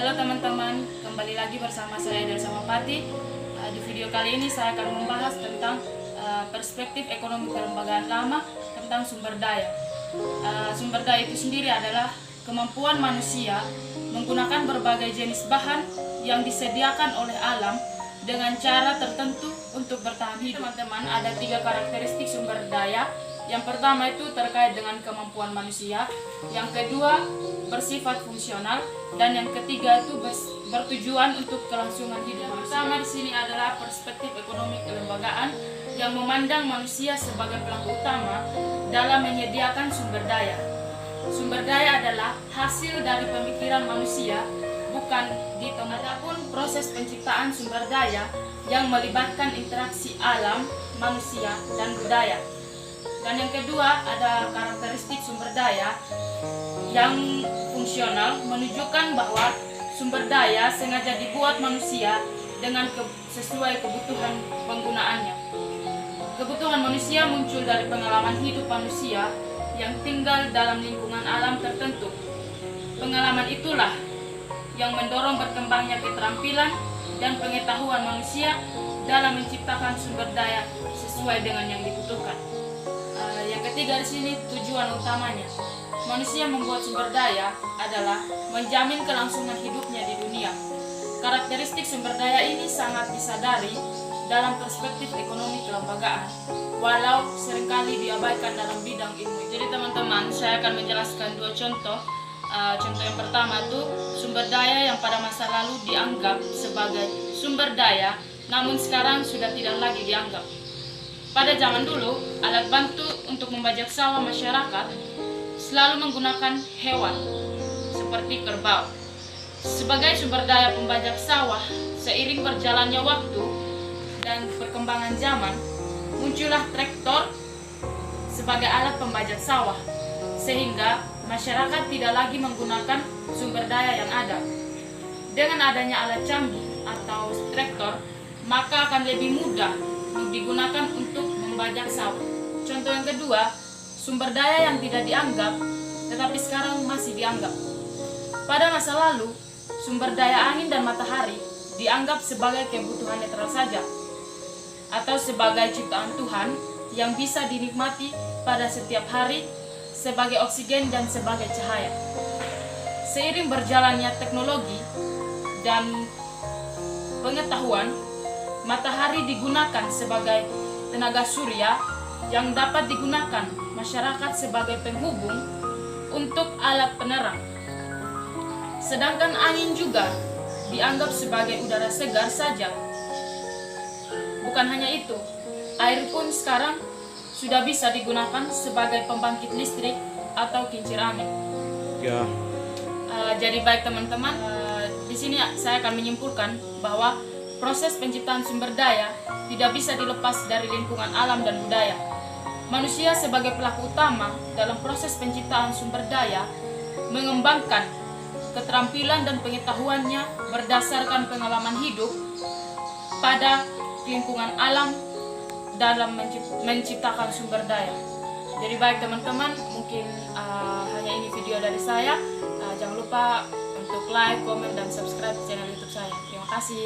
Halo teman-teman, kembali lagi bersama saya Delsa Mapati. Di video kali ini saya akan membahas tentang perspektif ekonomi kelembagaan lama tentang sumber daya. Sumber daya itu sendiri adalah kemampuan manusia menggunakan berbagai jenis bahan yang disediakan oleh alam dengan cara tertentu untuk bertahan hidup. Teman-teman, ada 3 karakteristik sumber daya. Yang pertama itu terkait dengan kemampuan manusia, yang kedua bersifat fungsional, dan yang ketiga itu bertujuan untuk kelangsungan hidup. Yang pertama di sini adalah perspektif ekonomi kelembagaan yang memandang manusia sebagai pelaku utama dalam menyediakan sumber daya. Sumber daya adalah hasil dari pemikiran manusia, bukan ditemukan. Adapun proses penciptaan sumber daya yang melibatkan interaksi alam, manusia, dan budaya. Dan yang kedua ada karakteristik sumber daya yang fungsional, menunjukkan bahwa sumber daya sengaja dibuat manusia dengan sesuai kebutuhan penggunaannya. Kebutuhan manusia muncul dari pengalaman hidup manusia yang tinggal dalam lingkungan alam tertentu. Pengalaman itulah yang mendorong berkembangnya keterampilan dan pengetahuan manusia dalam menciptakan sumber daya sesuai dengan yang dibutuhkan. Yang ketiga di sini tujuan utamanya. Manusia membuat sumber daya adalah menjamin kelangsungan hidupnya di dunia. Karakteristik sumber daya ini sangat disadari dalam perspektif ekonomi kelembagaan, walau seringkali diabaikan dalam bidang ilmu. Jadi teman-teman, saya akan menjelaskan 2 contoh. Contoh yang pertama itu sumber daya yang pada masa lalu dianggap sebagai sumber daya, namun sekarang sudah tidak lagi dianggap. Pada zaman dulu, alat bantu untuk membajak sawah masyarakat selalu menggunakan hewan seperti kerbau. Sebagai sumber daya pembajak sawah, seiring berjalannya waktu dan perkembangan zaman, muncullah traktor sebagai alat pembajak sawah, sehingga masyarakat tidak lagi menggunakan sumber daya yang ada. Dengan adanya alat canggih atau traktor, maka akan lebih mudah digunakan untuk membajak sawah. Contoh yang kedua, sumber daya yang tidak dianggap tetapi sekarang masih dianggap. Pada masa lalu, sumber daya angin dan matahari dianggap sebagai kebutuhan netral saja, atau sebagai ciptaan Tuhan yang bisa dinikmati pada setiap hari sebagai oksigen dan sebagai cahaya. Seiring berjalannya teknologi dan pengetahuan, matahari digunakan sebagai tenaga surya yang dapat digunakan masyarakat sebagai penghubung untuk alat penerang. Sedangkan angin juga dianggap sebagai udara segar saja. Bukan hanya itu, air pun sekarang sudah bisa digunakan sebagai pembangkit listrik atau kincir angin. Ya. Jadi baik teman-teman, di sini saya akan menyimpulkan bahwa proses penciptaan sumber daya tidak bisa dilepas dari lingkungan alam dan budaya. Manusia sebagai pelaku utama dalam proses penciptaan sumber daya mengembangkan keterampilan dan pengetahuannya berdasarkan pengalaman hidup pada lingkungan alam dalam menciptakan sumber daya. Jadi baik teman-teman, mungkin hanya ini video dari saya. Jangan lupa untuk like, komen, dan subscribe channel YouTube saya. Terima kasih.